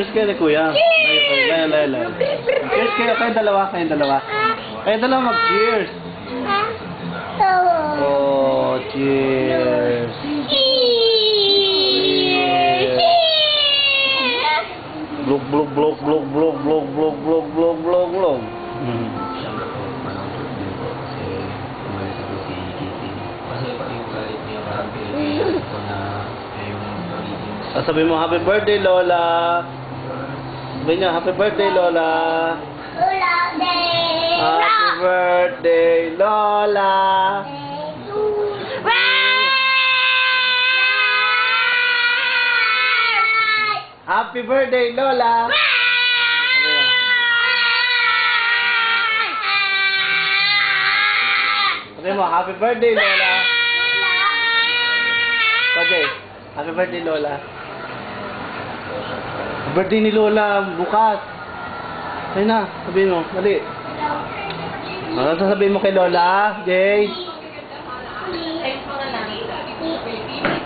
Cheers kayo ni Kuya. Lay. Cheers kayo, kayong dalawa. Kayong dalawa mag-cheers. Oh, cheers. Blog. Sabi mo, happy birthday, Lola. Sabi niya, happy birthday, Lola. Happy birthday, Lola. Happy birthday, Lola. Sabi mo, happy birthday, Lola. Sabi, happy birthday, Lola. Birthday ni Lola bukas. Ayun na, sabihin mo, dali. Ano sasabihin mo kay Lola, Jay? Text mo na lang.